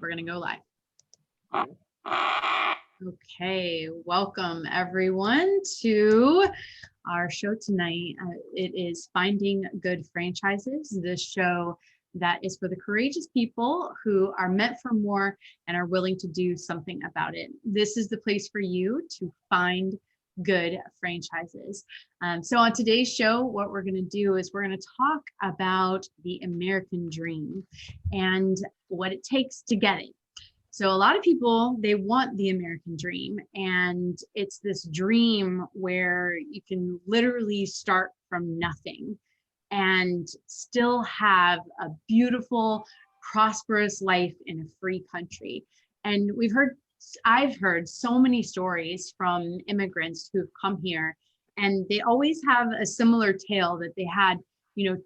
we're going to go live. Okay, welcome everyone to our show tonight. It is Finding Good Franchises, this show that is for the courageous people who are meant for more and are willing to do something about it. This is the place for you to find good franchises. So on today's show, what we're going to do is we're going to talk about the American dream and what it takes to get it. So a lot of people, they want the American dream, and it's this dream where you can literally start from nothing and still have a beautiful, prosperous life in a free country. And I've heard so many stories from immigrants who've come here, and they always have a similar tale that they had, $10,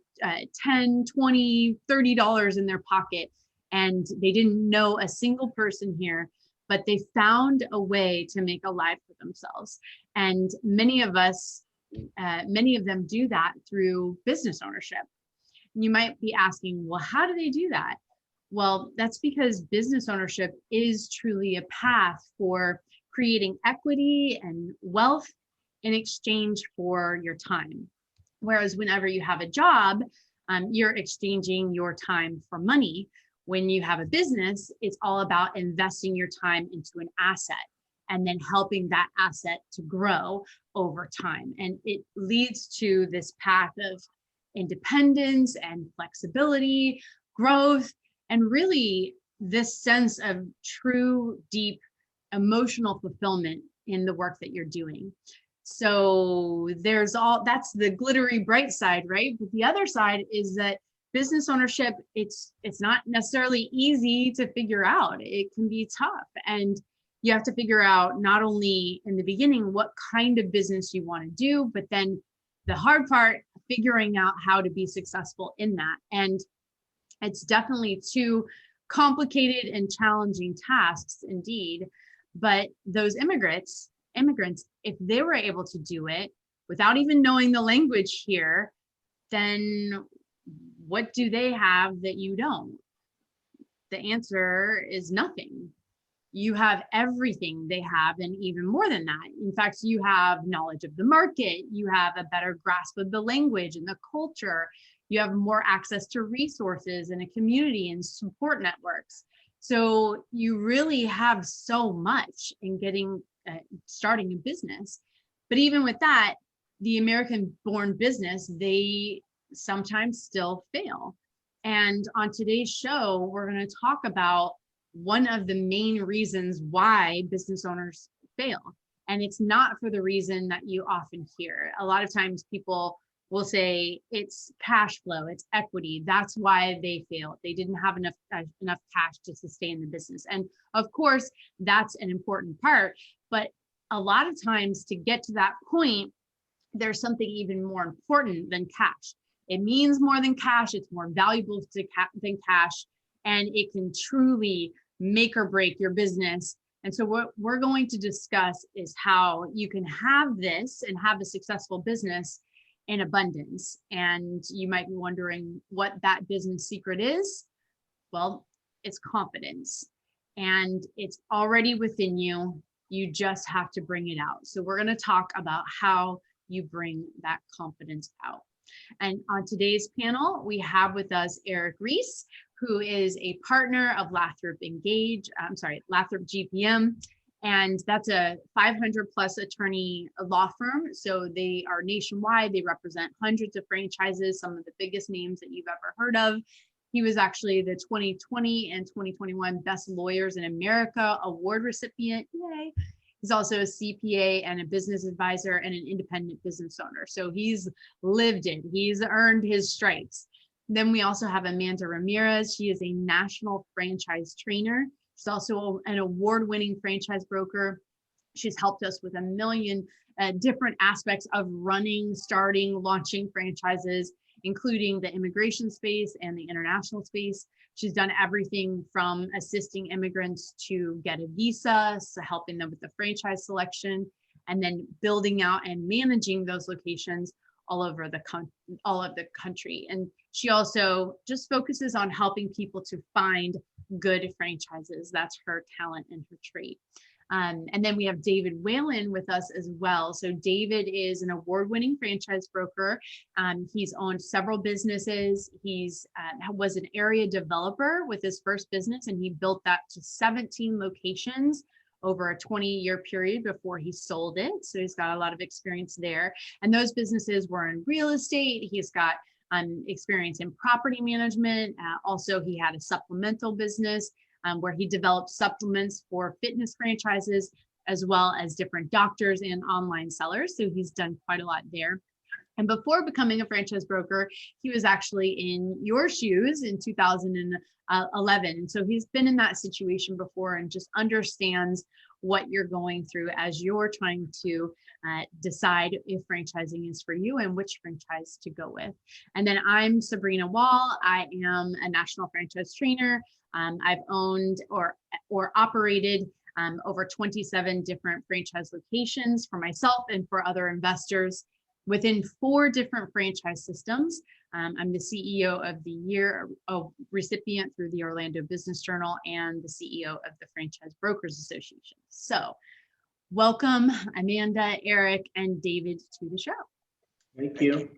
$20, $30 in their pocket, and they didn't know a single person here, but they found a way to make a life for themselves. And many of them do that through business ownership. And you might be asking, well, how do they do that? Well, that's because business ownership is truly a path for creating equity and wealth in exchange for your time. Whereas whenever you have a job, you're exchanging your time for money. When you have a business, it's all about investing your time into an asset and then helping that asset to grow over time. And it leads to this path of independence and flexibility, growth, and really this sense of true, deep emotional fulfillment in the work that you're doing. So that's the glittery bright side, right? But the other side is that business ownership, it's not necessarily easy to figure out. It can be tough. And you have to figure out not only in the beginning what kind of business you want to do, but then the hard part, figuring out how to be successful in that. And it's definitely two complicated and challenging tasks indeed. But those immigrants, if they were able to do it without even knowing the language here, then what do they have that you don't? The answer is nothing. You have everything they have, and even more than that. In fact, you have knowledge of the market, you have a better grasp of the language and the culture, you have more access to resources and a community and support networks. So you really have so much in starting a business. But even with that, the American-born business, they sometimes still fail. And on today's show, we're going to talk about one of the main reasons why business owners fail. And it's not for the reason that you often hear. A lot of times people will say it's cash flow, it's equity. That's why they failed. They didn't have enough cash to sustain the business. And of course, that's an important part. But a lot of times to get to that point, there's something even more important than cash. It means more than cash. It's more valuable than cash, and it can truly make or break your business. And so what we're going to discuss is how you can have this and have a successful business in abundance. And you might be wondering what that business secret is. Well, it's confidence, and it's already within you. You just have to bring it out. So we're going to talk about how you bring that confidence out. And on today's panel, we have with us Eric Reese, who is a partner of Lathrop GPM. And that's a 500 plus attorney law firm. So they are nationwide. They represent hundreds of franchises, some of the biggest names that you've ever heard of. He was actually the 2020 and 2021 Best Lawyers in America award recipient. Yay. He's also a CPA and a business advisor and an independent business owner. So he's lived it. He's earned his stripes. Then we also have Amanda Ramirez. She is a national franchise trainer. She's also an award-winning franchise broker. She's helped us with a million different aspects of running, starting, launching franchises, including the immigration space and the international space. She's done everything from assisting immigrants to get a visa, so helping them with the franchise selection, and then building out and managing those locations, all of the country. And she also just focuses on helping people to find good franchises. That's her talent and her trait. And then we have David Whalen with us as well. So David is an award-winning franchise broker. He's owned several businesses. He's was an area developer with his first business, and he built that to 17 locations over a 20-year period before he sold it. So he's got a lot of experience there. And those businesses were in real estate. He's got experience in property management. Also, he had a supplemental business where he developed supplements for fitness franchises, as well as different doctors and online sellers. So he's done quite a lot there. And before becoming a franchise broker, he was actually in your shoes in 2011. And so he's been in that situation before and just understands what you're going through as you're trying to decide if franchising is for you and which franchise to go with. And then I'm Sabrina Wall. I am a national franchise trainer. I've owned or operated over 27 different franchise locations for myself and for other investors within 4 different franchise systems. I'm the CEO of the Year recipient through the Orlando Business Journal and the CEO of the Franchise Brokers Association. So welcome, Amanda, Eric, and David to the show. Thank you.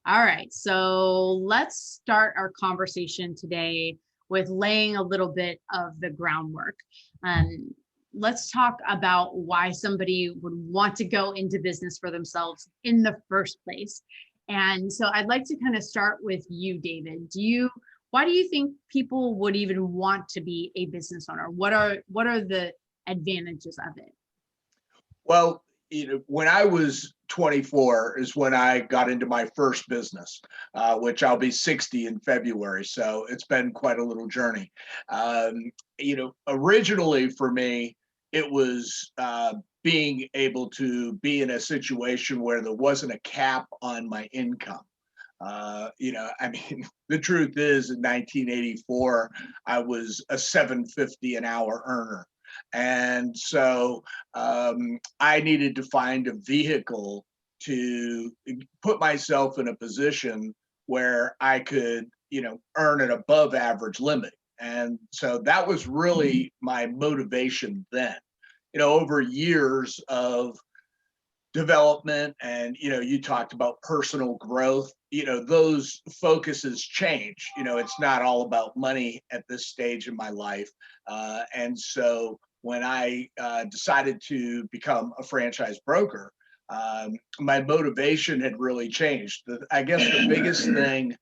All right, so let's start our conversation today with laying a little bit of the groundwork. Let's talk about why somebody would want to go into business for themselves in the first place. And so I'd like to kind of start with you, David. Why do you think people would even want to be a business owner? What are the advantages of it? Well, when I was 24 is when I got into my first business, which I'll be 60 in February. So it's been quite a little journey. Originally for me, it was being able to be in a situation where there wasn't a cap on my income. The truth is in 1984, I was a $7.50 an hour earner. And so I needed to find a vehicle to put myself in a position where I could, earn an above average limit. And so that was really my motivation then. Over years of development and, you talked about personal growth, those focuses change. It's not all about money at this stage in my life. And so when I decided to become a franchise broker, my motivation had really changed. I guess the biggest thing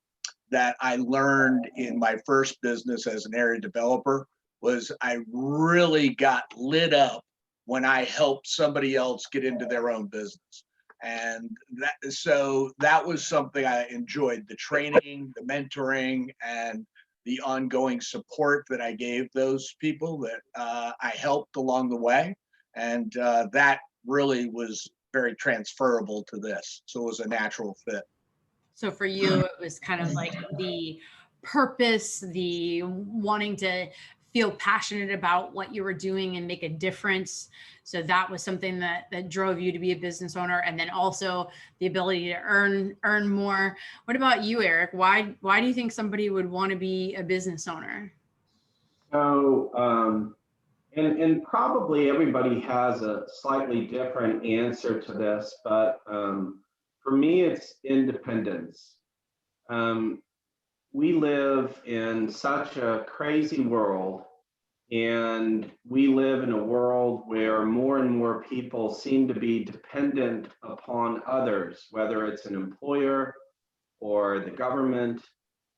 that I learned in my first business as an area developer was I really got lit up when I helped somebody else get into their own business. And that was something I enjoyed, the training, the mentoring, and the ongoing support that I gave those people that I helped along the way. And that really was very transferable to this. So it was a natural fit. So for you, it was kind of like the purpose, the wanting to feel passionate about what you were doing and make a difference. So that was something that drove you to be a business owner, and then also the ability to earn more. What about you, Eric? Why do you think somebody would want to be a business owner? So, and probably everybody has a slightly different answer to this, but for me, it's independence. We live in such a crazy world, and we live in a world where more and more people seem to be dependent upon others, whether it's an employer or the government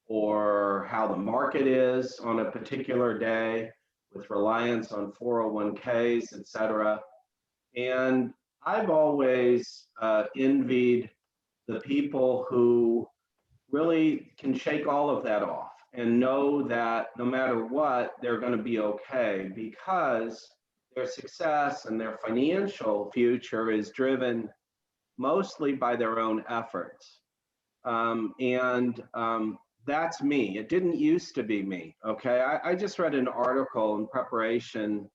or how the market is on a particular day with reliance on 401ks, et cetera. And I've always envied the people who really can shake all of that off and know that no matter what, they're going to be okay, because their success and their financial future is driven mostly by their own efforts. That's me. It didn't used to be me. Okay. I just read an article in preparation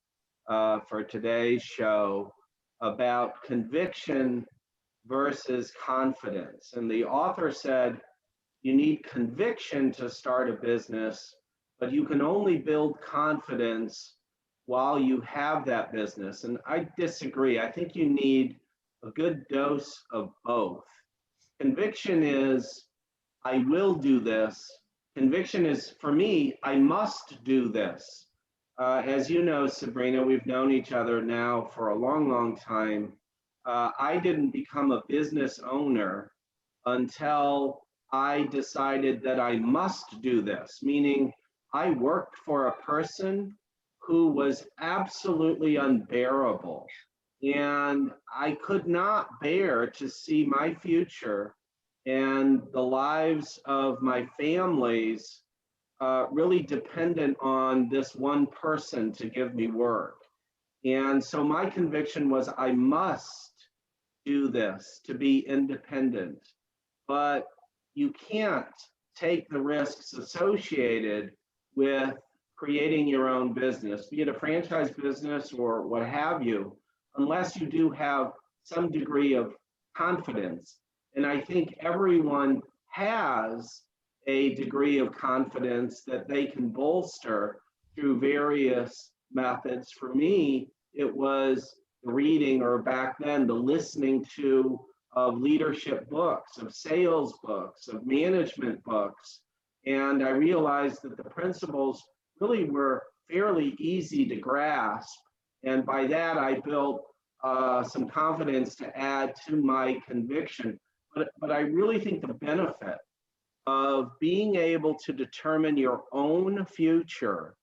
for today's show about conviction versus confidence. And the author said, you need conviction to start a business, but you can only build confidence while you have that business. And I disagree. I think you need a good dose of both. Conviction is, I will do this. Conviction is, for me, I must do this. As you know, Sabrina, we've known each other now for a long, long time. I didn't become a business owner until I decided that I must do this, meaning I worked for a person who was absolutely unbearable. And I could not bear to see my future and the lives of my families really dependent on this one person to give me work. And so my conviction was I must do this to be independent, but you can't take the risks associated with creating your own business, be it a franchise business or what have you, unless you do have some degree of confidence. And I think everyone has a degree of confidence that they can bolster through various methods. For me, it was the reading, or back then, the listening to, of leadership books, of sales books, of management books. And I realized that the principles really were fairly easy to grasp. And by that, I built some confidence to add to my conviction. But I really think the benefit of being able to determine your own future,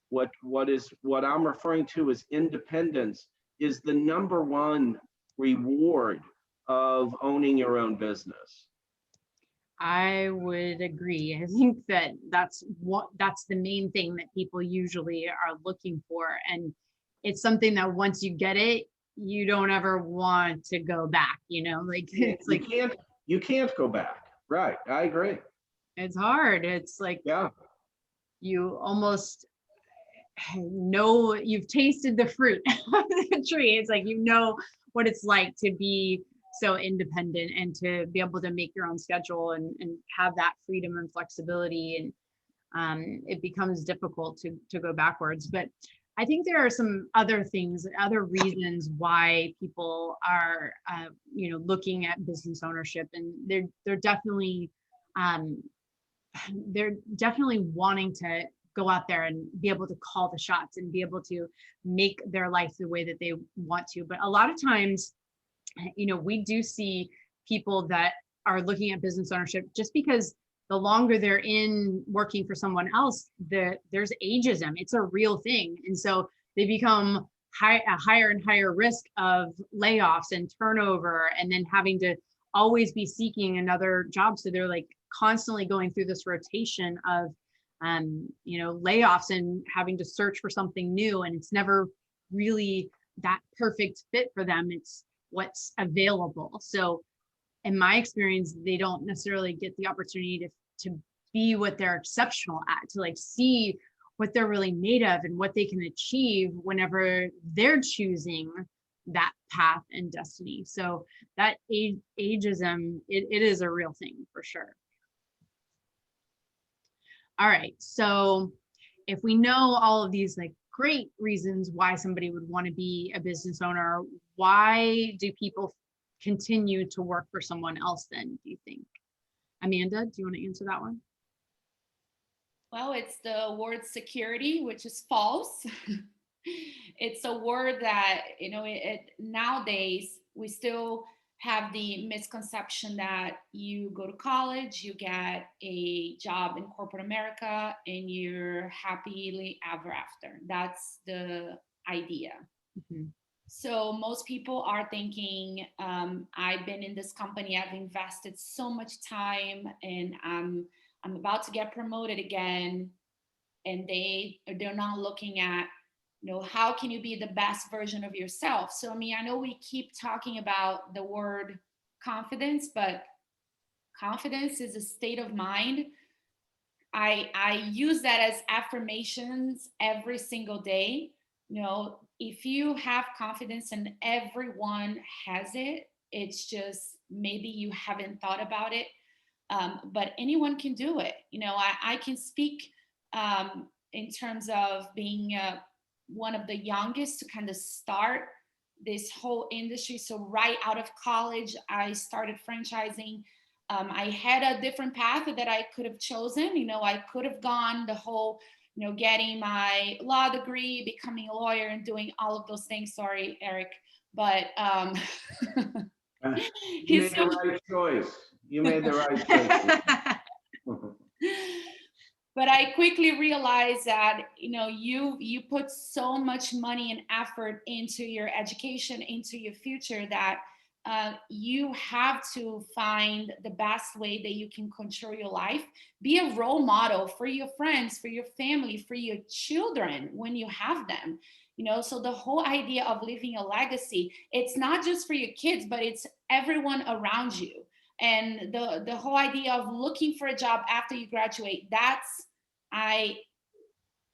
what I'm referring to as independence, is the number one reward of owning your own business. I would agree. I think that that's the main thing that people usually are looking for. And it's something that once you get it, you don't ever want to go back, like it's like you can't go back. Right. I agree. It's hard. It's like, yeah, you almost know you've tasted the fruit of the tree. It's like, what it's like to be so independent and to be able to make your own schedule and have that freedom and flexibility. And it becomes difficult to go backwards. But I think there are some other things, other reasons why people are, looking at business ownership, and they're definitely wanting to go out there and be able to call the shots and be able to make their life the way that they want to. But a lot of times, we do see people that are looking at business ownership just because the longer they're in working for someone else, there's ageism. It's a real thing. And so they become a higher and higher risk of layoffs and turnover, and then having to always be seeking another job. So they're like constantly going through this rotation of, layoffs and having to search for something new. And it's never really that perfect fit for them. It's what's available. So in my experience, they don't necessarily get the opportunity to be what they're exceptional at, to like see what they're really made of and what they can achieve whenever they're choosing that path and destiny. So that ageism, it is a real thing for sure. All right. So if we know all of these like great reasons why somebody would want to be a business owner, why do people continue to work for someone else then, do you think? Amanda, do you want to answer that one? Well, it's the word security, which is false. It's a word that, nowadays we still have the misconception that you go to college, you get a job in corporate America, and you're happily ever after. That's the idea. Mm-hmm. So most people are thinking, I've been in this company, I've invested so much time, and I'm about to get promoted again. And they're not looking at, how can you be the best version of yourself? So, I know we keep talking about the word confidence, but confidence is a state of mind. I use that as affirmations every single day. If you have confidence and everyone has it, it's just maybe you haven't thought about it, but anyone can do it. I can speak in terms of being one of the youngest to kind of start this whole industry. So right out of college, I started franchising. I had a different path that I could have chosen. I could have gone the whole, getting my law degree, becoming a lawyer, and doing all of those things. Sorry, Eric, but You made the right choice. You made the right choice. But I quickly realized that you put so much money and effort into your education, into your future, that you have to find the best way that you can control your life. Be a role model for your friends, for your family, for your children when you have them. So the whole idea of leaving a legacy, it's not just for your kids, but it's everyone around you. And the whole idea of looking for a job after you graduate, I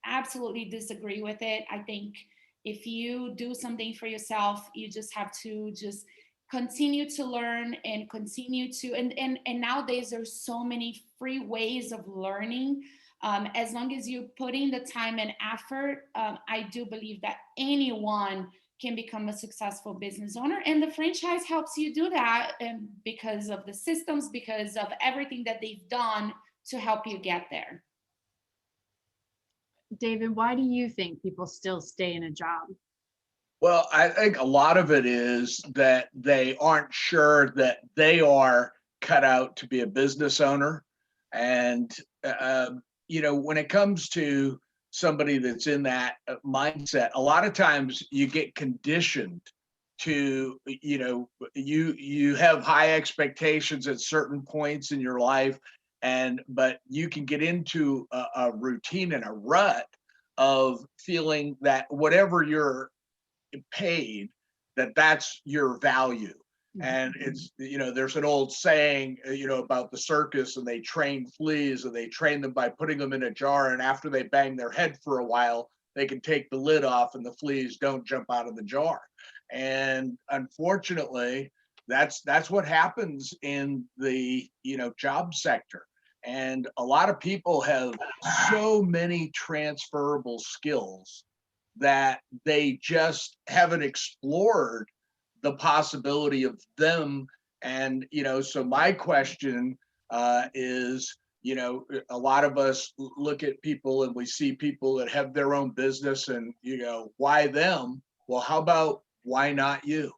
absolutely disagree with it. I think if you do something for yourself, you just have to just continue to learn and continue to, and nowadays there's so many free ways of learning. As long as you put in the time and effort, I do believe that anyone can become a successful business owner, and the franchise helps you do that, and because of the systems, because of everything that they've done to help you get there. David, why do you think people still stay in a job? Well, I think a lot of it is that they aren't sure that they are cut out to be a business owner. And, when it comes to somebody that's in that mindset, a lot of times you get conditioned to, you have high expectations at certain points in your life, but you can get into a routine and a rut of feeling that whatever you're paid, that's your value. And it's, there's an old saying, about the circus, and they train fleas, and they train them by putting them in a jar, and after they bang their head for a while, they can take the lid off and the fleas don't jump out of the jar. And unfortunately, that's what happens in the job sector. And a lot of people have so many transferable skills that they just haven't explored the possibility of them. And, so my question is, a lot of us look at people and we see people that have their own business, and, why them? Well, how about why not you?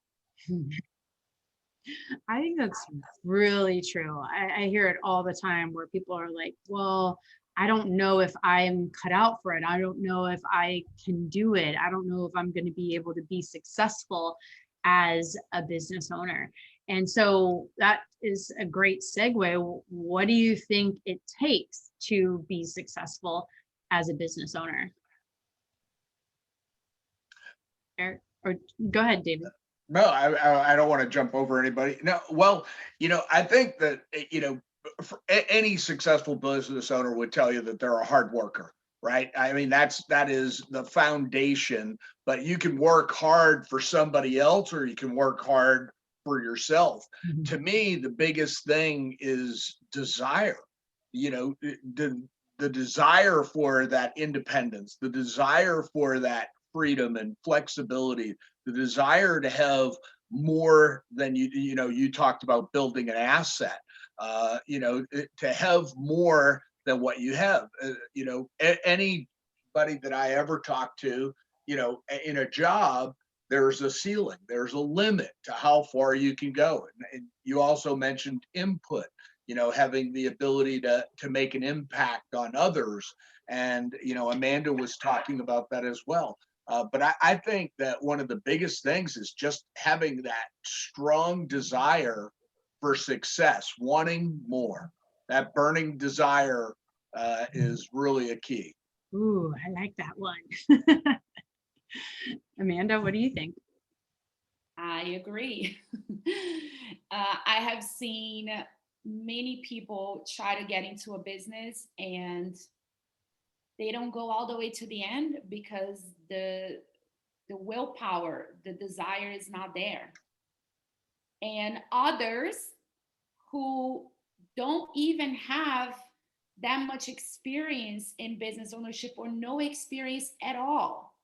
I think that's really true. I hear it all the time where people are like, well, I don't know if I'm cut out for it. I don't know if I can do it. I don't know if I'm going to be able to be successful as a business owner. And so that is a great segue. What do you think it takes to be successful as a business owner? Eric, or go ahead, David. No, I don't want to jump over anybody. No, well, I think that, any successful business owner would tell you that they're a hard worker, right? I mean, that is the foundation, but you can work hard for somebody else, or you can work hard for yourself. Mm-hmm. To me, the biggest thing is desire, the desire for that independence, the desire for that freedom and flexibility, the desire to have more than you talked about building an asset, to have more than what you have. Anybody that I ever talked to, in a job, there's a ceiling, there's a limit to how far you can go. And you also mentioned input, having the ability to make an impact on others. And, Amanda was talking about that as well. But I think that one of the biggest things is just having that strong desire for success, wanting more. That burning desire is really a key. Ooh, I like that one. Amanda, what do you think? I agree. I have seen many people try to get into a business and they don't go all the way to the end because the willpower, the desire is not there. And others who don't even have that much experience in business ownership or no experience at all.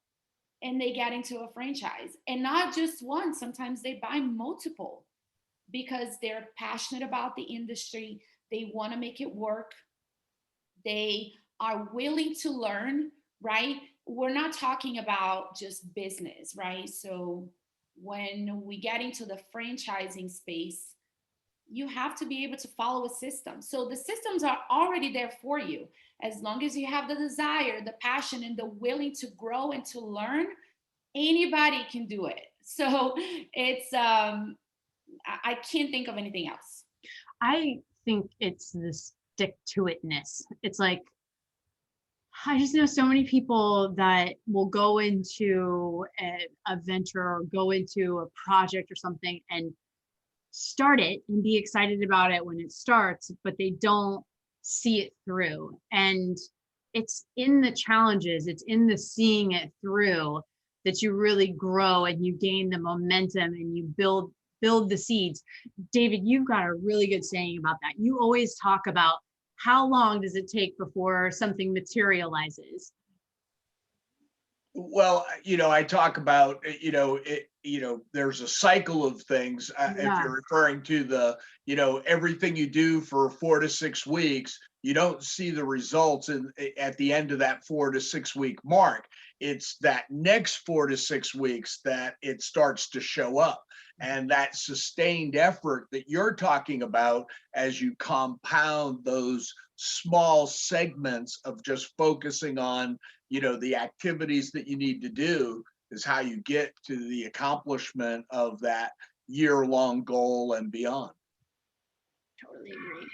And they get into a franchise, and not just one, sometimes they buy multiple because they're passionate about the industry. They want to make it work. They are willing to learn, right? We're not talking about just business, right? So when we get into the franchising space, you have to be able to follow a system. So the systems are already there for you. As long as you have the desire, the passion, and the willing to grow and to learn, anybody can do it. So it's I can't think of anything else. I think it's the stick to itness. It's like, I just know so many people that will go into a venture or go into a project or something and start it and be excited about it when it starts, but they don't see it through. And it's in the challenges, it's in the seeing it through that you really grow and you gain the momentum and you build the seeds. David, you've got a really good saying about that. You always talk about how long does it take before something materializes? Well, I talk about, there's a cycle of things. If Yeah. you're referring to the, everything you do for 4 to 6 weeks, you don't see the results at the end of that 4 to 6 week mark. It's that next 4 to 6 weeks that it starts to show up. And that sustained effort that you're talking about as you compound those small segments of just focusing on, the activities that you need to do is how you get to the accomplishment of that year-long goal and beyond. Totally agree.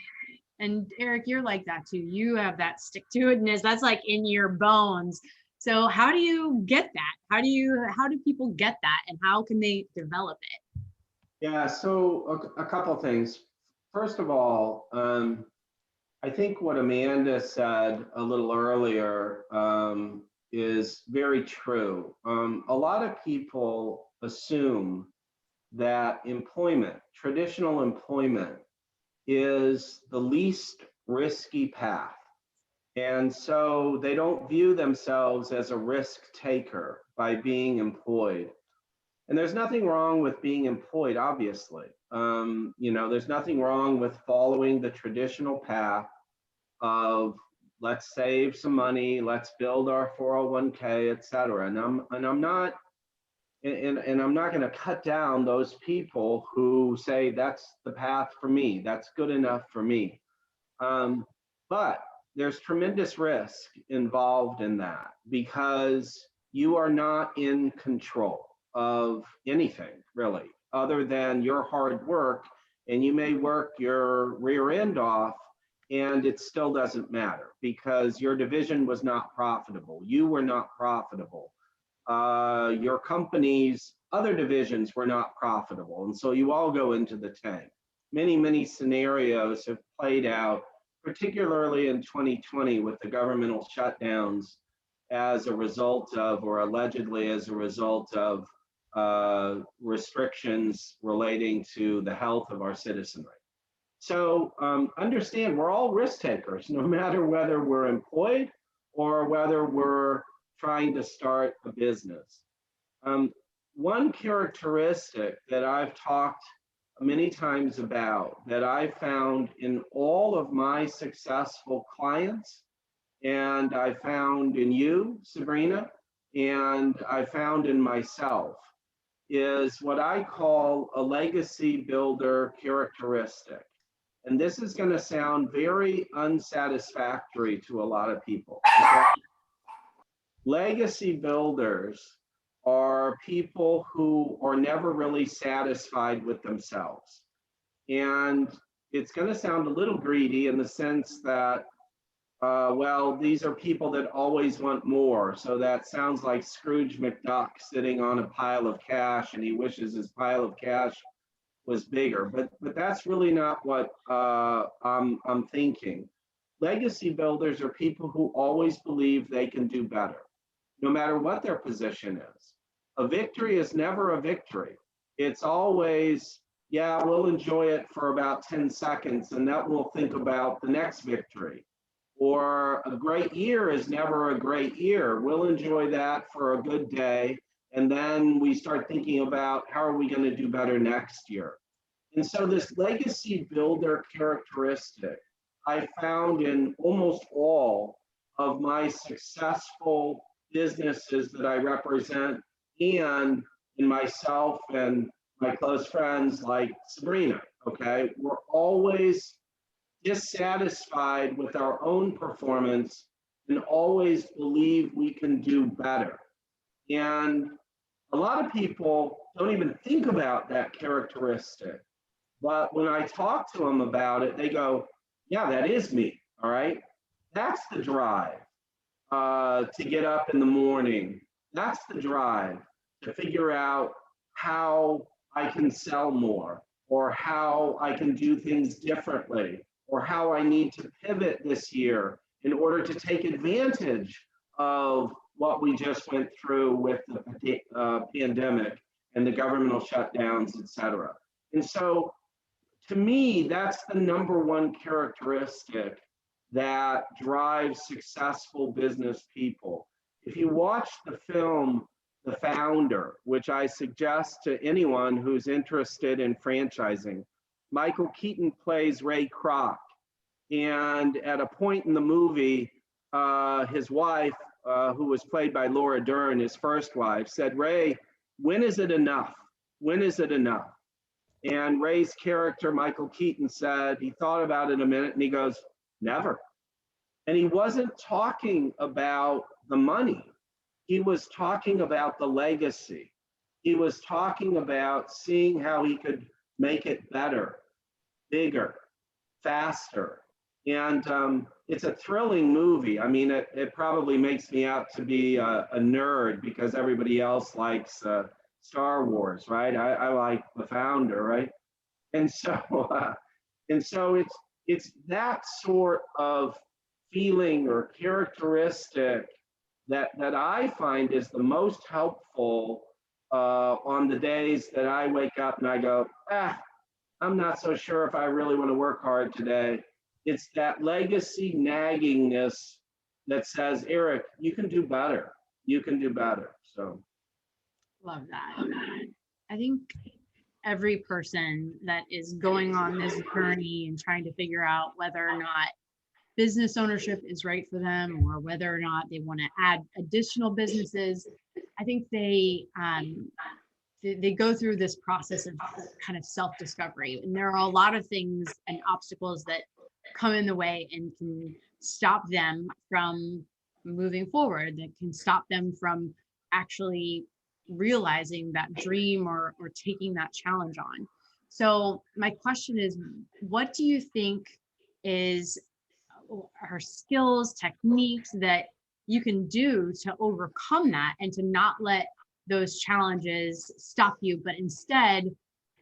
And Eric, you're like that too. You have that stick-to-itness. That's like in your bones. So how do you get that? How do people get that, and how can they develop it? Yeah, so a couple of things. First of all, I think what Amanda said a little earlier is very true. A lot of people assume that employment, traditional employment, is the least risky path. And so they don't view themselves as a risk taker by being employed. And there's nothing wrong with being employed, obviously. There's nothing wrong with following the traditional path of let's save some money, let's build our 401k, et cetera. And I'm not going to cut down those people who say that's the path for me, that's good enough for me. But there's tremendous risk involved in that because you are not in control of anything really other than your hard work, and you may work your rear end off and it still doesn't matter because your division was not profitable, you were not profitable, your company's other divisions were not profitable, and so you all go into the tank. Many scenarios have played out, particularly in 2020 with the governmental shutdowns as a result of, or allegedly as a result of, restrictions relating to the health of our citizenry. So understand we're all risk takers, no matter whether we're employed or whether we're trying to start a business. One characteristic that I've talked many times about that I found in all of my successful clients, and I found in you, Sabrina, and I found in myself, is what I call a legacy builder characteristic. And this is going to sound very unsatisfactory to a lot of people. Okay? Legacy builders are people who are never really satisfied with themselves. And it's going to sound a little greedy in the sense that, well, these are people that always want more. So that sounds like Scrooge McDuck sitting on a pile of cash and he wishes his pile of cash was bigger. But that's really not what I'm thinking. Legacy builders are people who always believe they can do better, no matter what their position is. A victory is never a victory. It's always yeah, we'll enjoy it for about 10 seconds and then we'll think about the next victory. Or a great year is never a great year. We'll enjoy that for a good day. And then we start thinking about how are we going to do better next year. And so this legacy builder characteristic I found in almost all of my successful businesses that I represent and in myself and my close friends like Sabrina, okay? We're always dissatisfied with our own performance and always believe we can do better. And a lot of people don't even think about that characteristic. But when I talk to them about it, they go, yeah, that is me. All right. That's the drive to get up in the morning. That's the drive to figure out how I can sell more or how I can do things differently or how I need to pivot this year in order to take advantage of what we just went through with the pandemic and the governmental shutdowns, et cetera. And so to me, that's the number one characteristic that drives successful business people. If you watch the film, The Founder, which I suggest to anyone who's interested in franchising, Michael Keaton plays Ray Kroc. And at a point in the movie, his wife, who was played by Laura Dern, his first wife, said, Ray, when is it enough? When is it enough? And Ray's character, Michael Keaton, said, he thought about it a minute and he goes, never. And he wasn't talking about the money. He was talking about the legacy. He was talking about seeing how he could make it better, bigger, faster. And it's a thrilling movie. I mean, it probably makes me out to be a nerd because everybody else likes Star Wars, right? I like The Founder, right? And so it's that sort of feeling or characteristic that I find is the most helpful on the days that I wake up and I go, I'm not so sure if I really want to work hard today. It's that legacy naggingness that says, Eric, you can do better. You can do better. So. Love that. I think every person that is going on this journey and trying to figure out whether or not business ownership is right for them or whether or not they want to add additional businesses, I think they go through this process of kind of self-discovery. And there are a lot of things and obstacles that come in the way and can stop them from moving forward, that can stop them from actually realizing that dream or taking that challenge on. So my question is, what do you think are skills, techniques that you can do to overcome that and to not let those challenges stop you, but instead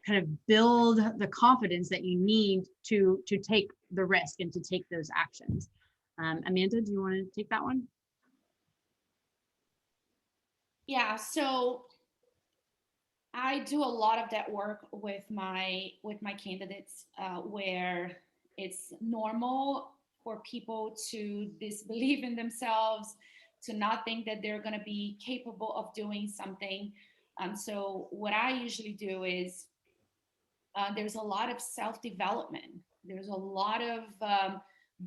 kind of build the confidence that you need to take the risk and to take those actions? Amanda, do you want to take that one? Yeah, so I do a lot of that work with my candidates, where it's normal for people to disbelieve in themselves, to not think that they're going to be capable of doing something. So what I usually do is there's a lot of self-development. There's a lot of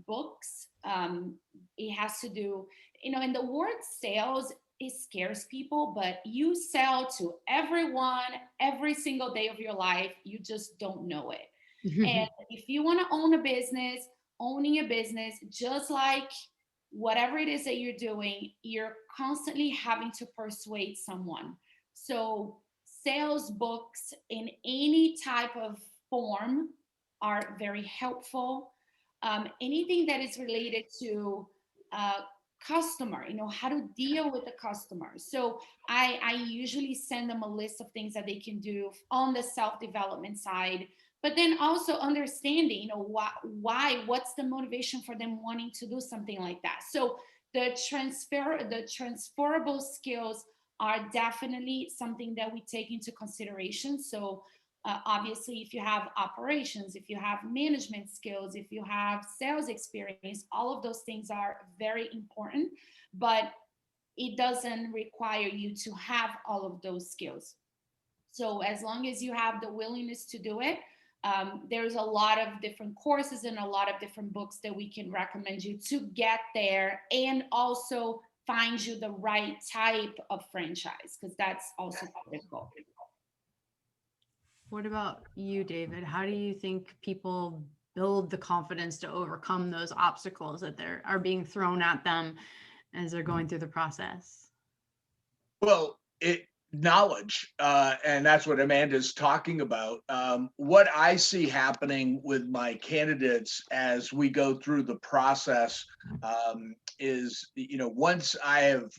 books. It has to do, in the word sales, it scares people, but you sell to everyone every single day of your life. You just don't know it. And if you want to own a business, owning a business, just like whatever it is that you're doing, you're constantly having to persuade someone. So sales books in any type of form are very helpful. Anything that is related to customer, how to deal with the customer. So I usually send them a list of things that they can do on the self-development side, but then also understanding, what's the motivation for them wanting to do something like that. So the transferable skills are definitely something that we take into consideration. So Obviously, if you have operations, if you have management skills, if you have sales experience, all of those things are very important, but it doesn't require you to have all of those skills. So as long as you have the willingness to do it, there's a lot of different courses and a lot of different books that we can recommend you to get there, and also find you the right type of franchise, because that's also critical. What about you, David? How do you think people build the confidence to overcome those obstacles that are being thrown at them as they're going through the process? Well, knowledge, and that's what Amanda's talking about. What I see happening with my candidates as we go through the process is, once I have,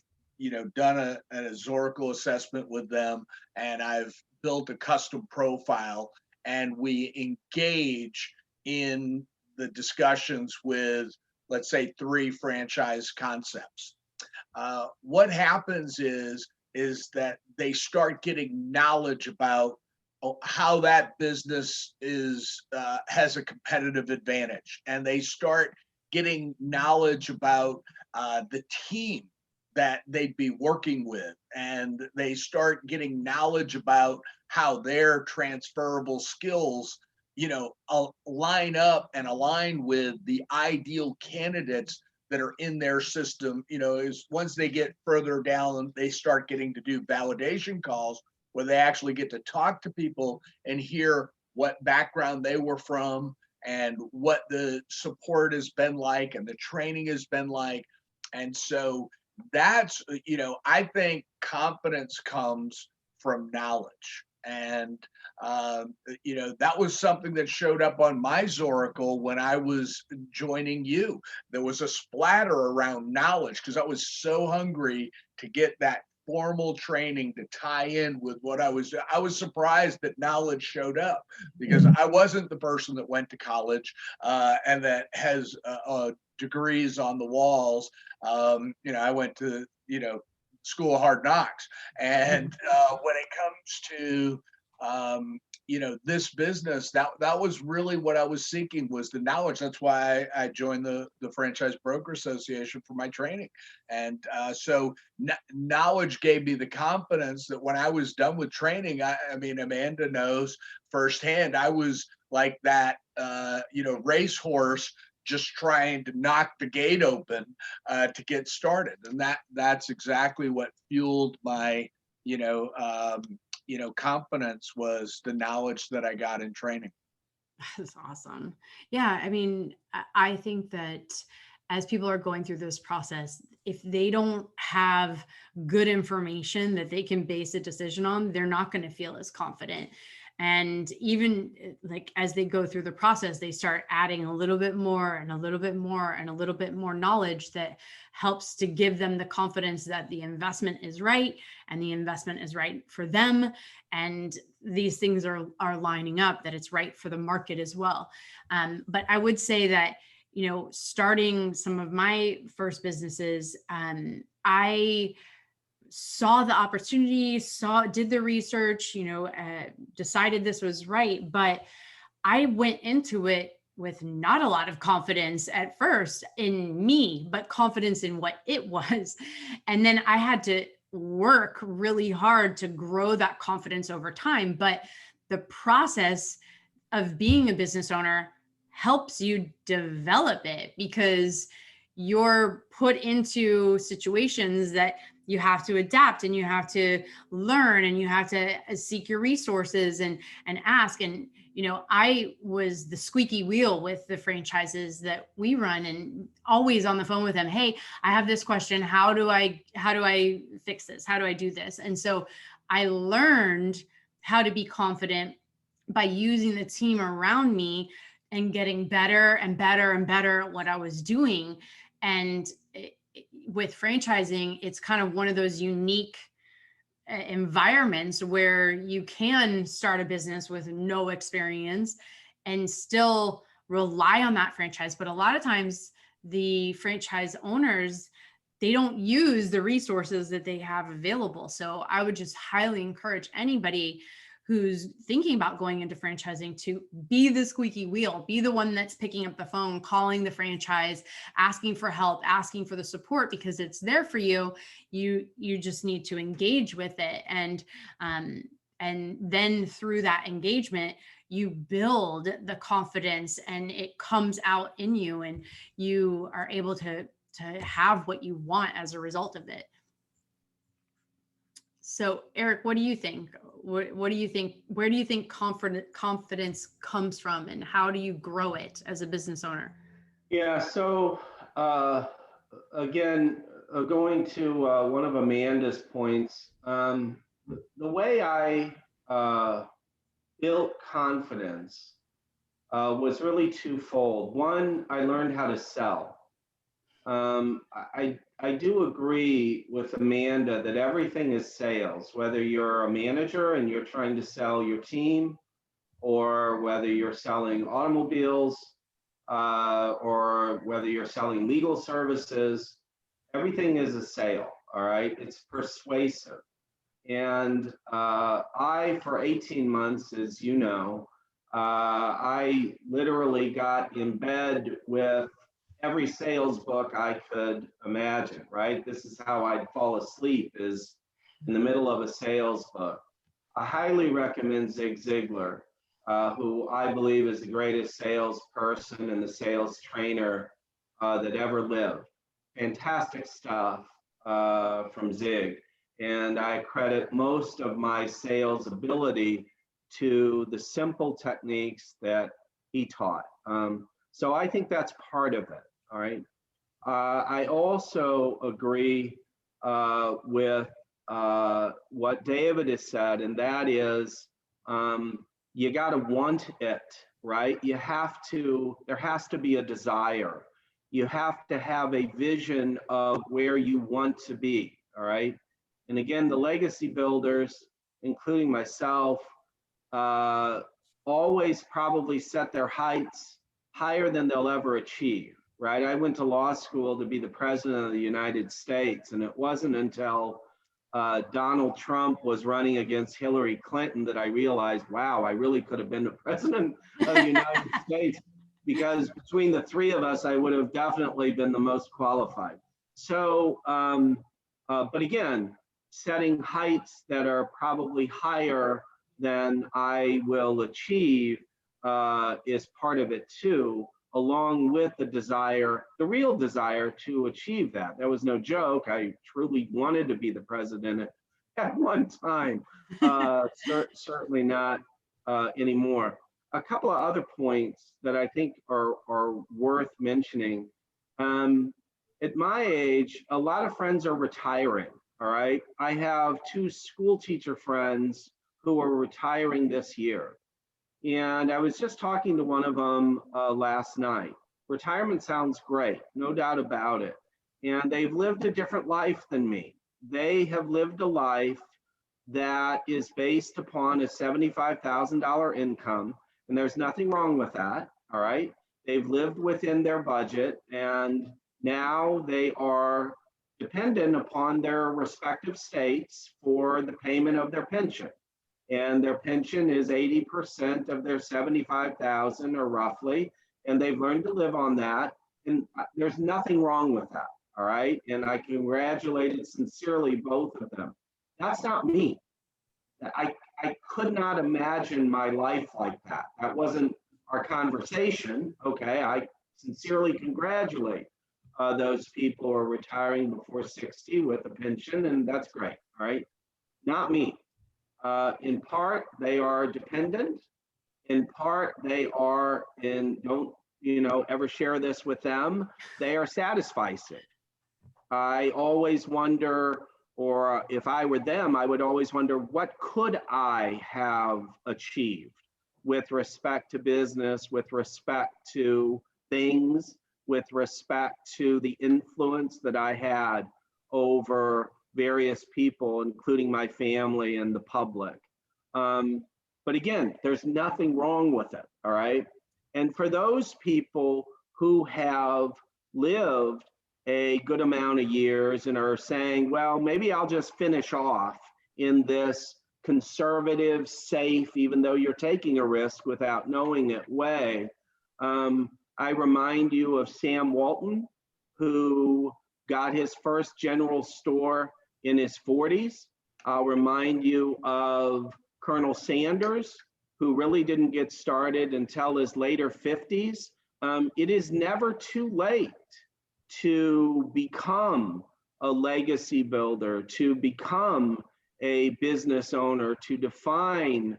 done an historical assessment with them, and I've built a custom profile, and we engage in the discussions with, let's say, 3 franchise concepts. What happens is that they start getting knowledge about how that business has a competitive advantage, and they start getting knowledge about the team that they'd be working with, and they start getting knowledge about how their transferable skills line up and align with the ideal candidates that are in their system. Is once they get further down, they start getting to do validation calls where they actually get to talk to people and hear what background they were from and what the support has been like and the training has been like. And so that's, I think confidence comes from knowledge. And, that was something that showed up on my Zoracle when I was joining you. There was a splatter around knowledge because I was so hungry to get that formal training to tie in with what I was surprised that knowledge showed up, because I wasn't the person that went to college and that has degrees on the walls. I went to, school of hard knocks. And when it comes to, this business, that was really what I was seeking, was the knowledge. That's why I joined the Franchise Broker Association for my training. And so knowledge gave me the confidence that when I was done with training, I mean, Amanda knows firsthand, I was like that, racehorse just trying to knock the gate open to get started. And that's exactly what fueled my, confidence, was the knowledge that I got in training. That's awesome. Yeah. I mean, I think that as people are going through this process, if they don't have good information that they can base a decision on, they're not going to feel as confident. And even like as they go through the process, they start adding a little bit more and a little bit more and a little bit more knowledge that helps to give them the confidence that the investment is right and the investment is right for them. And these things are lining up, that it's right for the market as well. But I would say that, starting some of my first businesses, I saw the opportunity, did the research, decided this was right, but I went into it with not a lot of confidence at first in me, but confidence in what it was. And then I had to work really hard to grow that confidence over time. But the process of being a business owner helps you develop it, because you're put into situations that you have to adapt and you have to learn and you have to seek your resources and ask. And, I was the squeaky wheel with the franchises that we run, and always on the phone with them. Hey, I have this question. How do I fix this? How do I do this? And so I learned how to be confident by using the team around me and getting better and better and better at what I was doing. And with franchising, it's kind of one of those unique environments where you can start a business with no experience and still rely on that franchise. But a lot of times the franchise owners, they don't use the resources that they have available. So I would just highly encourage anybody who's thinking about going into franchising to be the squeaky wheel, be the one that's picking up the phone, calling the franchise, asking for help, asking for the support, because it's there for you. You just need to engage with it. And then through that engagement, you build the confidence and it comes out in you, and you are able to have what you want as a result of it. So Eric, what do you think? What do you think? Where do you think confidence comes from, and how do you grow it as a business owner? Yeah, so again, going to one of Amanda's points, the way I built confidence was really twofold. One, I learned how to sell. I do agree with Amanda that everything is sales, whether you're a manager and you're trying to sell your team, or whether you're selling automobiles, or whether you're selling legal services, everything is a sale, all right? It's persuasive. And for 18 months, as you know, I literally got in bed with every sales book I could imagine, right? This is how I'd fall asleep, is in the middle of a sales book. I highly recommend Zig Ziglar, who I believe is the greatest salesperson and the sales trainer that ever lived. Fantastic stuff from Zig. And I credit most of my sales ability to the simple techniques that he taught. So I think that's part of it, all right? I also agree with what David has said, and that is you got to want it, right? There has to be a desire. You have to have a vision of where you want to be, all right? And again, the legacy builders, including myself, always probably set their heights higher than they'll ever achieve, right? I went to law school to be the president of the United States, and it wasn't until Donald Trump was running against Hillary Clinton that I realized, wow, I really could have been the president of the United States, because between the three of us, I would have definitely been the most qualified. So, but again, setting heights that are probably higher than I will achieve is part of it too, along with the desire, the real desire to achieve that. That was no joke. I truly wanted to be the president at one time, certainly not anymore. A couple of other points that I think are worth mentioning. At my age, a lot of friends are retiring, all right? I have 2 school teacher friends who are retiring this year. And I was just talking to one of them last night. Retirement sounds great, no doubt about it. And they've lived a different life than me. They have lived a life that is based upon a $75,000 income, and there's nothing wrong with that, all right? They've lived within their budget, and now they are dependent upon their respective states for the payment of their pension. And their pension is 80% of their 75,000 or roughly, and they've learned to live on that. And there's nothing wrong with that, all right? And I congratulated sincerely both of them. That's not me. I could not imagine my life like that. That wasn't our conversation, okay? I sincerely congratulate those people who are retiring before 60 with a pension, and that's great, all right? Not me. In part, they are dependent. In part, they are don't ever share this with them. They are satisfied. I always wonder, or if I were them, I would always wonder, what could I have achieved with respect to business, with respect to things, with respect to the influence that I had over various people, including my family and the public. But again, there's nothing wrong with it, all right? And for those people who have lived a good amount of years and are saying, well, maybe I'll just finish off in this conservative, safe, even though you're taking a risk without knowing it way. I remind you of Sam Walton, who got his first general store in his 40s. I'll remind you of Colonel Sanders, who really didn't get started until his later 50s. It is never too late to become a legacy builder, to become a business owner, to define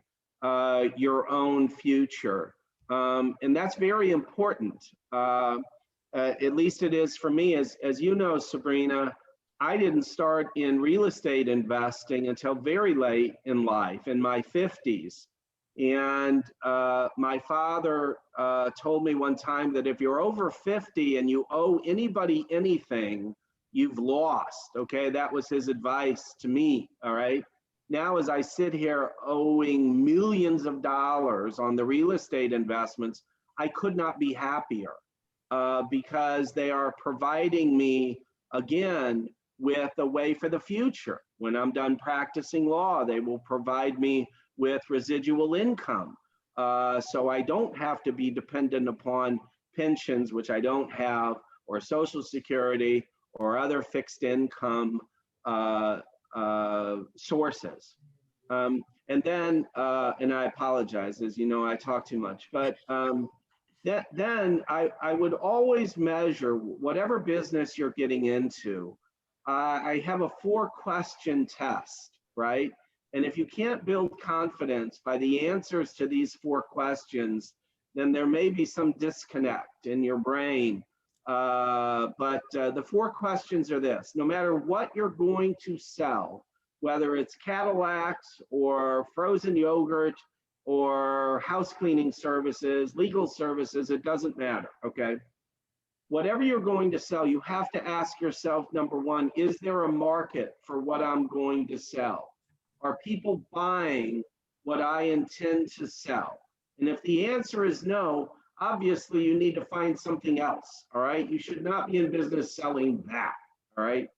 your own future. And that's very important. At least it is for me. As you know, Sabrina, I didn't start in real estate investing until very late in life, in my 50s. And my father told me one time that if you're over 50 and you owe anybody anything, you've lost. Okay, that was his advice to me. All right. Now, as I sit here owing millions of dollars on the real estate investments, I could not be happier because they are providing me, again, with a way for the future. When I'm done practicing law, they will provide me with residual income. So I don't have to be dependent upon pensions, which I don't have, or Social Security, or other fixed income sources. And then, and I apologize, as you know, I talk too much, but then I would always measure whatever business you're getting into. I have a 4-question test, right? And if you can't build confidence by the answers to these 4 questions, then there may be some disconnect in your brain. But the 4 questions are this: no matter what you're going to sell, whether it's Cadillacs or frozen yogurt or house cleaning services, legal services, it doesn't matter, okay? Whatever you're going to sell, you have to ask yourself, number one, is there a market for what I'm going to sell? Are people buying what I intend to sell? And if the answer is no, obviously you need to find something else, all right? You should not be in business selling that, all right?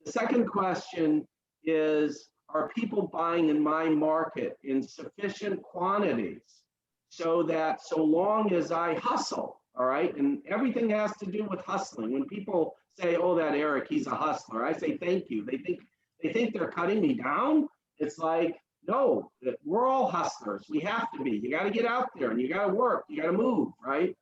The second question is, are people buying in my market in sufficient quantities so that so long as I hustle, all right? And everything has to do with hustling. When people say, oh, that Eric, he's a hustler, I say, thank you. They think they're cutting me down. It's like, no, we're all hustlers. We have to be. You got to get out there and you got to work. You got to move, right?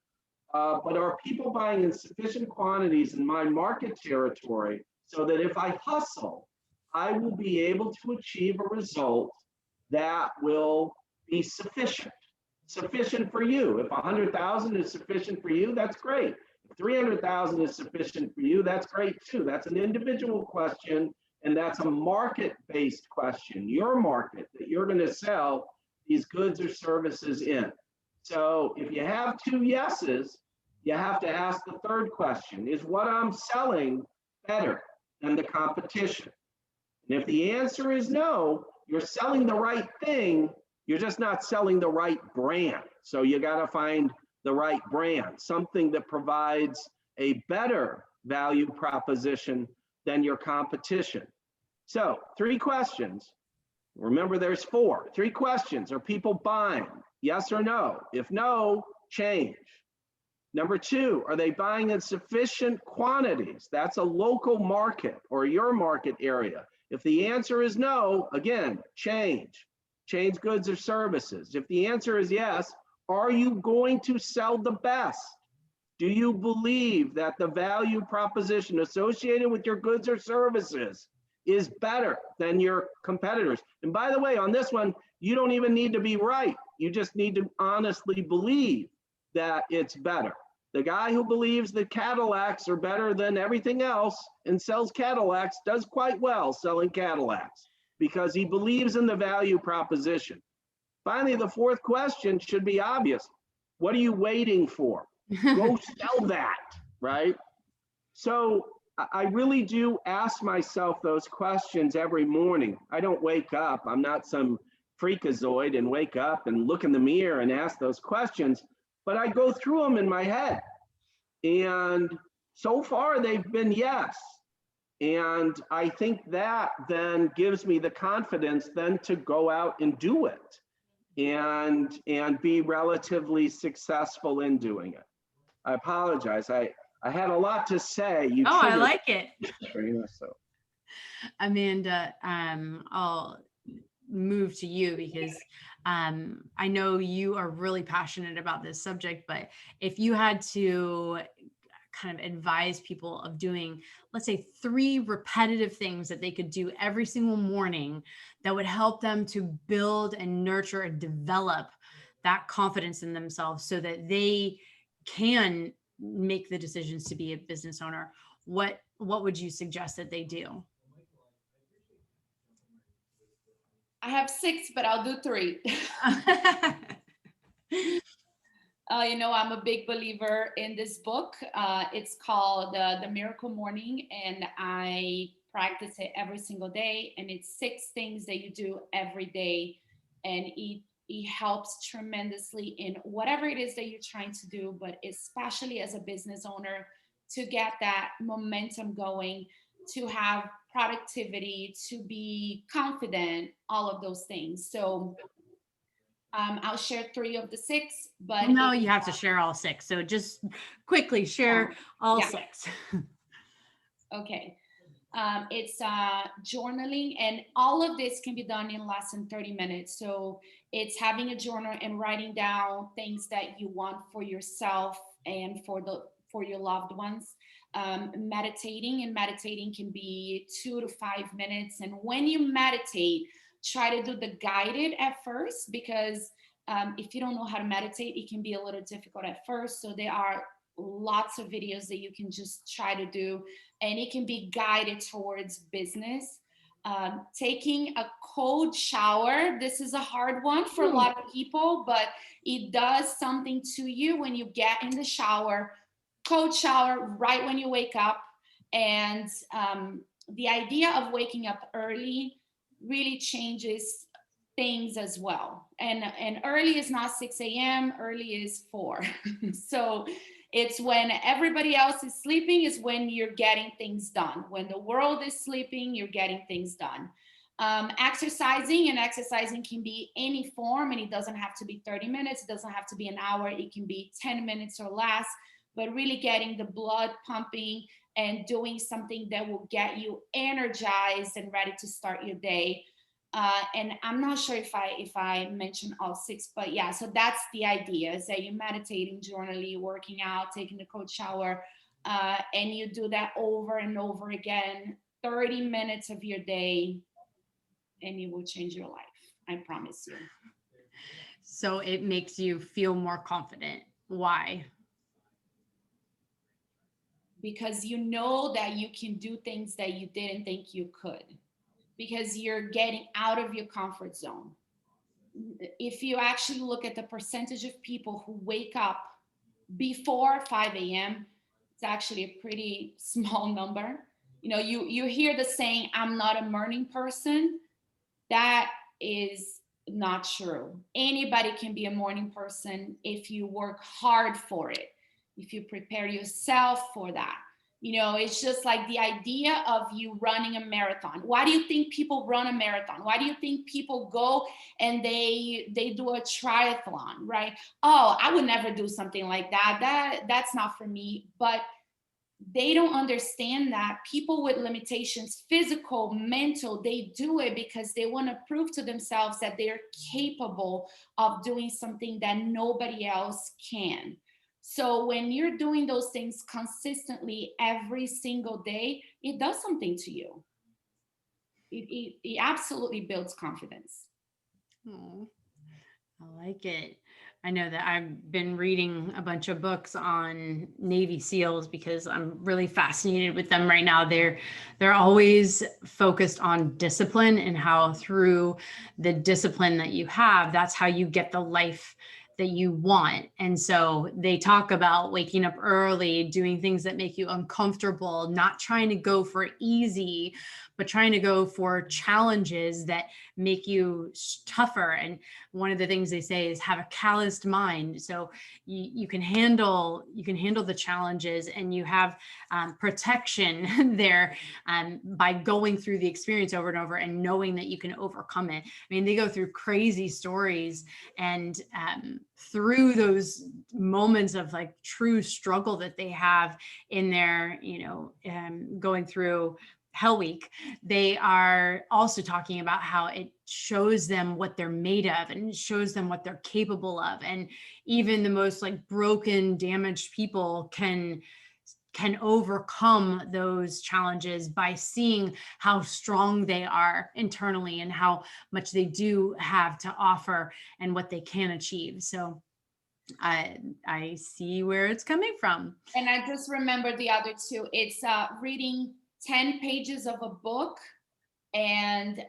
But are people buying in sufficient quantities in my market territory so that if I hustle, I will be able to achieve a result that will be sufficient for you. If 100,000 is sufficient for you, that's great. If 300,000 is sufficient for you, that's great too. That's an individual question. And that's a market-based question, your market that you're going to sell these goods or services in. So if you have 2 yeses, you have to ask the third question: is what I'm selling better than the competition? And if the answer is no, you're selling the right thing, you're just not selling the right brand. So you got to find the right brand, something that provides a better value proposition than your competition. So 3 questions. Remember, there's 4. 3 questions. Are people buying? Yes or no? If no, change. Number 2, are they buying in sufficient quantities? That's a local market or your market area. If the answer is no, again, change. Change goods or services. If the answer is yes, are you going to sell the best? Do you believe that the value proposition associated with your goods or services is better than your competitors? And by the way, on this one, you don't even need to be right. You just need to honestly believe that it's better. The guy who believes that Cadillacs are better than everything else and sells Cadillacs does quite well selling Cadillacs because he believes in the value proposition. Finally, the 4th question should be obvious. What are you waiting for? Go sell that, right? So I really do ask myself those questions every morning. I don't wake up. I'm not some freakazoid and wake up and look in the mirror and ask those questions, but I go through them in my head. And so far they've been yes. And I think that then gives me the confidence then to go out and do it and be relatively successful in doing it. I apologize. I had a lot to say. You Oh, I triggered like it. Trina, so. Amanda, I'll move to you because I know you are really passionate about this subject, but if you had to kind of advise people of doing, let's say, 3 repetitive things that they could do every single morning that would help them to build and nurture and develop that confidence in themselves so that they can make the decisions to be a business owner, what would you suggest that they do? I have 6, but I'll do 3. I'm a big believer in this book. It's called The Miracle Morning, and I practice it every single day. And it's 6 things that you do every day, and it helps tremendously in whatever it is that you're trying to do, but especially as a business owner, to get that momentum going, to have productivity, to be confident, all of those things. So I'll share 3 of the 6, but no, you have to share all 6. So just quickly share all 6. Okay. It's journaling, and all of this can be done in less than 30 minutes. So it's having a journal and writing down things that you want for yourself and for your loved ones. Meditating can be 2 to 5 minutes. And when you meditate, try to do the guided at first, because if you don't know how to meditate, it can be a little difficult at first. So there are lots of videos that you can just try to do, and it can be guided towards business. Taking a cold shower. This is a hard one for a lot of people, but it does something to you when you get in the shower. Cold shower right when you wake up. And the idea of waking up early really changes things as well. And early is not 6 a.m. Early is 4. So it's when everybody else is sleeping is when you're getting things done. When the world is sleeping, you're getting things done. Exercising can be any form, and it doesn't have to be 30 minutes. It doesn't have to be an hour. It can be 10 minutes or less, but really getting the blood pumping and doing something that will get you energized and ready to start your day. And I'm not sure if I mentioned all 6, but yeah, so that's the idea, is that you're meditating, journaling, working out, taking the cold shower, and you do that over and over again, 30 minutes of your day, and it will change your life. I promise you. So it makes you feel more confident. Why? Because you know that you can do things that you didn't think you could, because you're getting out of your comfort zone. If you actually look at the percentage of people who wake up before 5 a.m., it's actually a pretty small number. You hear the saying, I'm not a morning person. That is not true. Anybody can be a morning person if you work hard for it, if you prepare yourself for that. It's just like the idea of you running a marathon. Why do you think people run a marathon? Why do you think people go and they do a triathlon, right? Oh, I would never do something like that. That's not for me. But they don't understand that people with limitations, physical, mental, they do it because they want to prove to themselves that they're capable of doing something that nobody else can. So when you're doing those things consistently every single day, it does something to you. It absolutely builds confidence. Oh, I like it. I know that I've been reading a bunch of books on Navy SEALs because I'm really fascinated with them right now. They're always focused on discipline, and how through the discipline that you have, that's how you get the life that you want. And so they talk about waking up early, doing things that make you uncomfortable, not trying to go for easy, but trying to go for challenges that make you tougher. And one of the things they say is have a calloused mind. So you can handle the challenges, and you have protection there by going through the experience over and over and knowing that you can overcome it. I mean, they go through crazy stories, and through those moments of like true struggle that they have in their, going through Hell Week, they are also talking about how it shows them what they're made of, and it shows them what they're capable of. And even the most like broken, damaged people can overcome those challenges by seeing how strong they are internally and how much they do have to offer and what they can achieve. So I see where it's coming from. And I just remember the other two. It's reading 10 pages of a book, and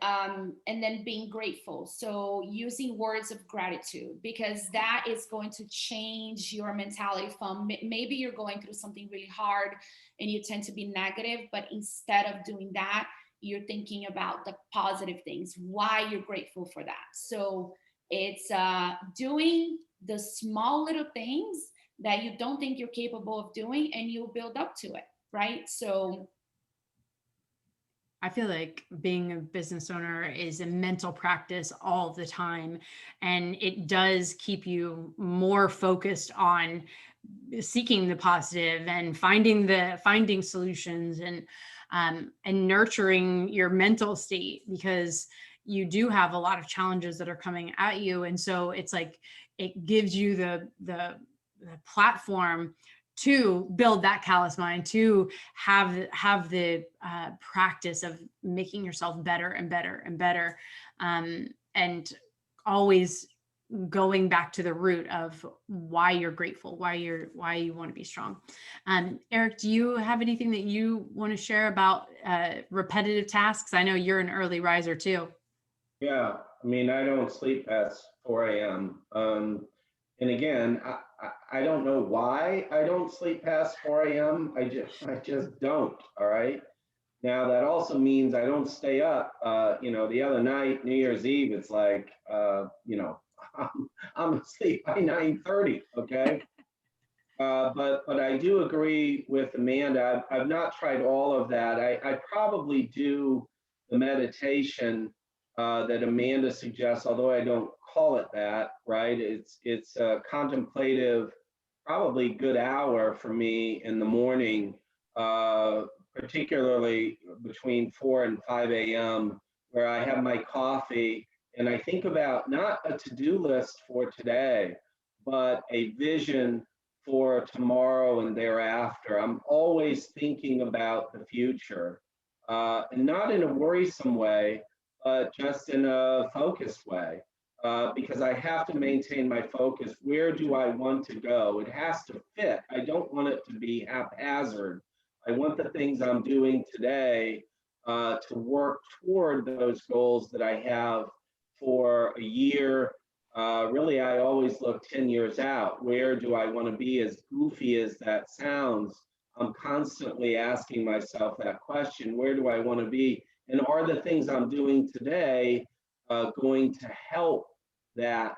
then being grateful. So using words of gratitude, because that is going to change your mentality from maybe you're going through something really hard and you tend to be negative, but instead of doing that, you're thinking about the positive things, why you're grateful for that. So it's doing the small little things that you don't think you're capable of doing, and you'll build up to it, right? So I feel like being a business owner is a mental practice all the time, and it does keep you more focused on seeking the positive and finding solutions, and nurturing your mental state, because you do have a lot of challenges that are coming at you. And so it's like, it gives you the platform to build that callous mind, to have the practice of making yourself better and better and better, and always going back to the root of why you're grateful, why you want to be strong. Eric, do you have anything that you want to share about repetitive tasks? I know you're an early riser too. Yeah, I mean, I don't sleep past 4 a.m. And again, I don't know why I don't sleep past 4 a.m. I just don't. All right. Now that also means I don't stay up. The other night, New Year's Eve, it's like, I'm asleep by 9:30. Okay. But I do agree with Amanda. I've not tried all of that. I probably do the meditation that Amanda suggests, although I don't call it that, right? It's a contemplative, probably good hour for me in the morning, particularly between 4 and 5 a.m., where I have my coffee and I think about not a to-do list for today, but a vision for tomorrow and thereafter. I'm always thinking about the future, and not in a worrisome way, but just in a focused way, because I have to maintain my focus. Where do I want to go? It has to fit. I don't want it to be haphazard. I want the things I'm doing today to work toward those goals that I have for a year. Really, I always look 10 years out. Where do I want to be? As goofy as that sounds, I'm constantly asking myself that question: where do I want to be? And are the things I'm doing today going to help that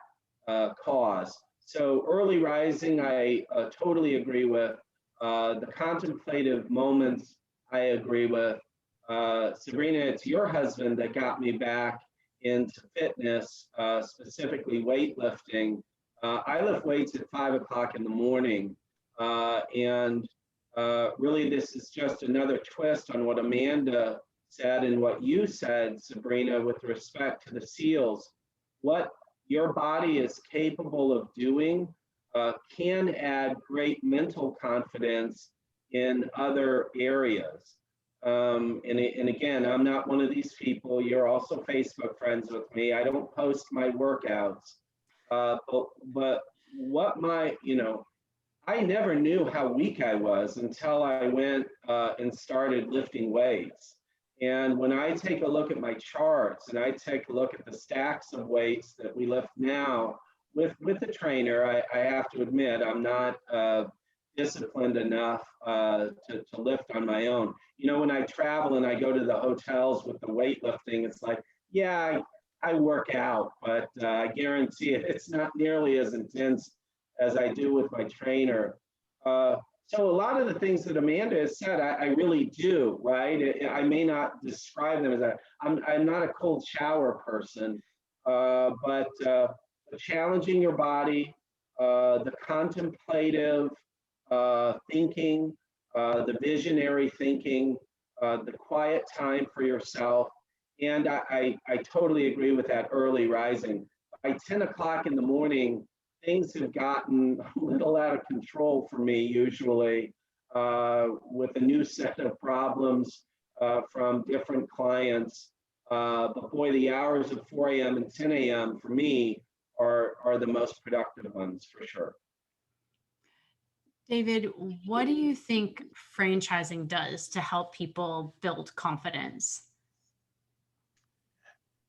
cause? So early rising, I totally agree with. The contemplative moments, I agree with. Sabrina, it's your husband that got me back into fitness, specifically weightlifting. I lift weights at 5 o'clock in the morning. And really, this is just another twist on what Amanda said and what you said, Sabrina, with respect to the SEALs. What your body is capable of doing can add great mental confidence in other areas. And again, I'm not one of these people. You're also Facebook friends with me. I don't post my workouts. But what I never knew how weak I was until I went and started lifting weights. And when I take a look at my charts and I take a look at the stacks of weights that we lift now with the trainer, I have to admit I'm not disciplined enough to lift on my own. You know, when I travel and I go to the hotels with the weightlifting, it's like, yeah, I work out, but I guarantee it's not nearly as intense as I do with my trainer. So a lot of the things that Amanda has said, I really do, right? I may not describe them as that. I'm not a cold shower person, but challenging your body, the contemplative thinking, the visionary thinking, the quiet time for yourself. And I totally agree with that early rising. By 10 o'clock in the morning, things have gotten a little out of control for me usually, with a new set of problems from different clients. But boy, the hours of 4 a.m. and 10 a.m. for me are the most productive ones for sure. David, what do you think franchising does to help people build confidence?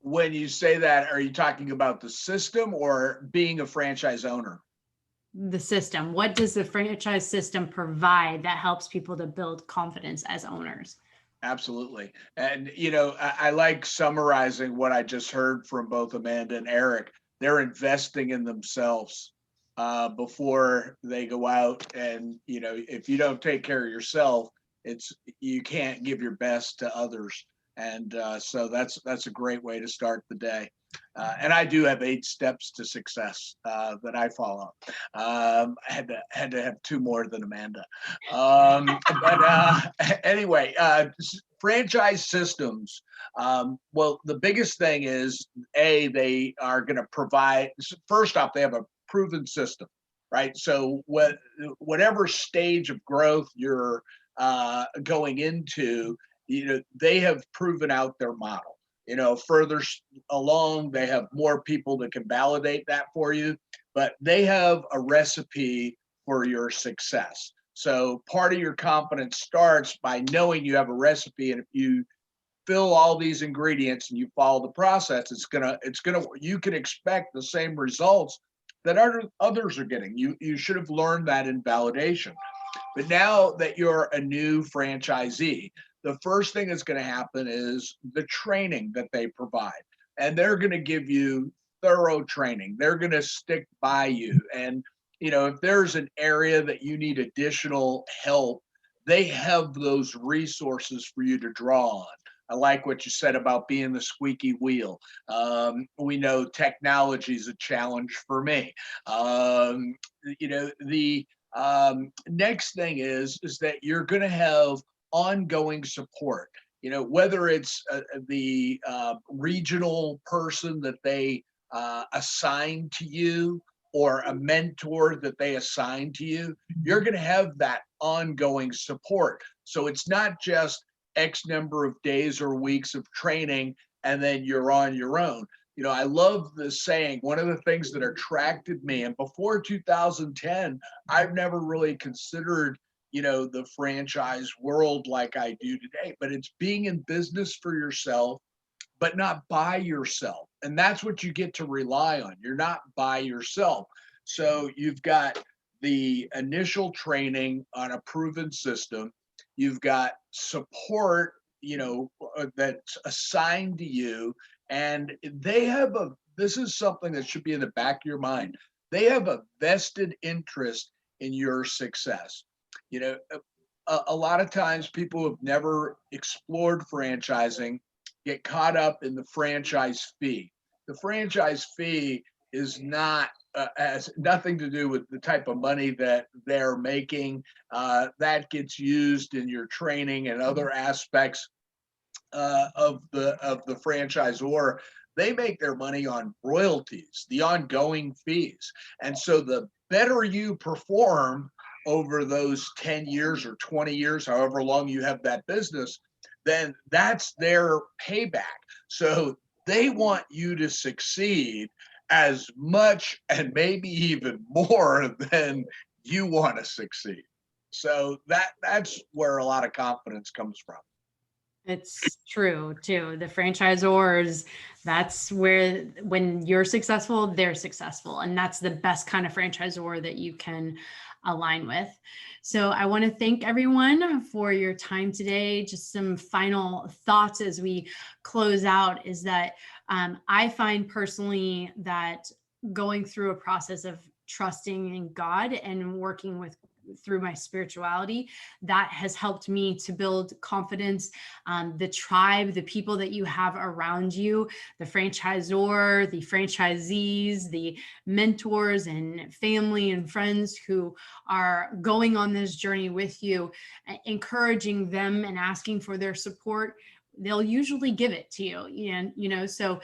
When you say that, are you talking about the system or being a franchise owner? The system. What does the franchise system provide that helps people to build confidence as owners? Absolutely. And, you know, I like summarizing what I just heard from both Amanda and Eric. They're investing in themselves before they go out. And, you know, if you don't take care of yourself, you can't give your best to others. And so that's a great way to start the day. And I do have 8 steps to success that I follow. I had to have 2 more than Amanda. But anyway, franchise systems. Well, the biggest thing is they are going to provide. First off, they have a proven system, right? So whatever stage of growth you're going into, you know, they have proven out their model. You know, further along, they have more people that can validate that for you, but they have a recipe for your success. So part of your confidence starts by knowing you have a recipe, and if you fill all these ingredients and you follow the process, you can expect the same results that others are getting. You should have learned that in validation. But now that you're a new franchisee, the first thing that's going to happen is the training that they provide. And they're going to give you thorough training. They're going to stick by you. And, you know, if there's an area that you need additional help, they have those resources for you to draw on. I like what you said about being the squeaky wheel. We know technology is a challenge for me. You know, the next thing is that you're going to have ongoing support. You know, whether it's the regional person that they assign to you or a mentor that they assign to you, you're going to have that ongoing support. So it's not just X number of days or weeks of training and then you're on your own. You know, I love the saying, one of the things that attracted me, and before 2010, I've never really considered, you know, the franchise world like I do today, but it's being in business for yourself, but not by yourself. And that's what you get to rely on. You're not by yourself. So you've got the initial training on a proven system. You've got support, you know, that's assigned to you. And this is something that should be in the back of your mind. They have a vested interest in your success. You know, a lot of times people who have never explored franchising get caught up in the franchise fee. The franchise fee is not has nothing to do with the type of money that they're making. That gets used in your training and other aspects of the franchisor. They make their money on royalties, the ongoing fees. And so the better you perform over those 10 years or 20 years, however long you have that business, then that's their payback. So they want you to succeed as much and maybe even more than you want to succeed. So that's where a lot of confidence comes from. It's true too. The franchisors, that's where when you're successful, they're successful. And that's the best kind of franchisor that you can align with. So I want to thank everyone for your time today. Just some final thoughts as we close out is that I find personally that going through a process of trusting in God and working with through my spirituality, that has helped me to build confidence. The tribe, the people that you have around you, the franchisor, the franchisees, the mentors and family and friends who are going on this journey with you, encouraging them and asking for their support, they'll usually give it to you. And, so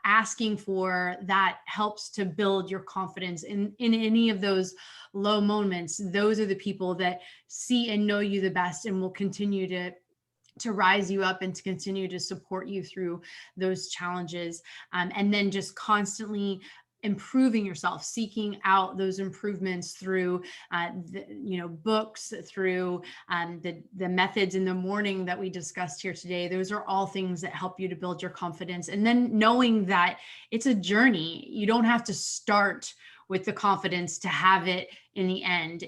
asking for that helps to build your confidence in any of those low moments. Those are the people that see and know you the best and will continue to rise you up and to continue to support you through those challenges. And then just constantly improving yourself, seeking out those improvements through, books, through the methods in the morning that we discussed here today. Those are all things that help you to build your confidence. And then knowing that it's a journey, you don't have to start with the confidence to have it in the end.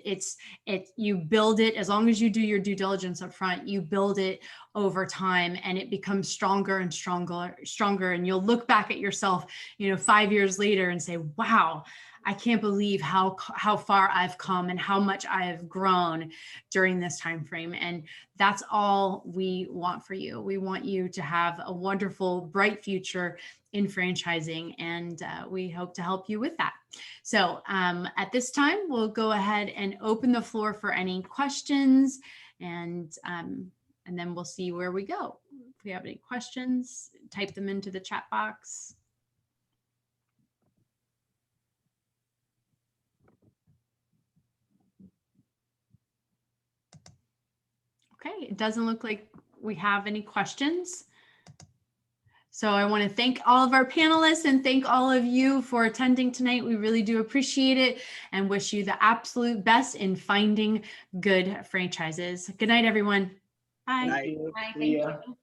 You build it as long as you do your due diligence up front, you build it over time and it becomes stronger and stronger. And you'll look back at yourself, 5 years later and say, wow, I can't believe how far I've come and how much I have grown during this time frame. And that's all we want for you. We want you to have a wonderful, bright future in franchising, and we hope to help you with that. So at this time, we'll go ahead and open the floor for any questions, and then we'll see where we go. If we have any questions, type them into the chat box. Okay, it doesn't look like we have any questions. So I want to thank all of our panelists and thank all of you for attending tonight. We really do appreciate it and wish you the absolute best in finding good franchises. Good night, everyone. Bye. Good night. Hi, See thank ya. you.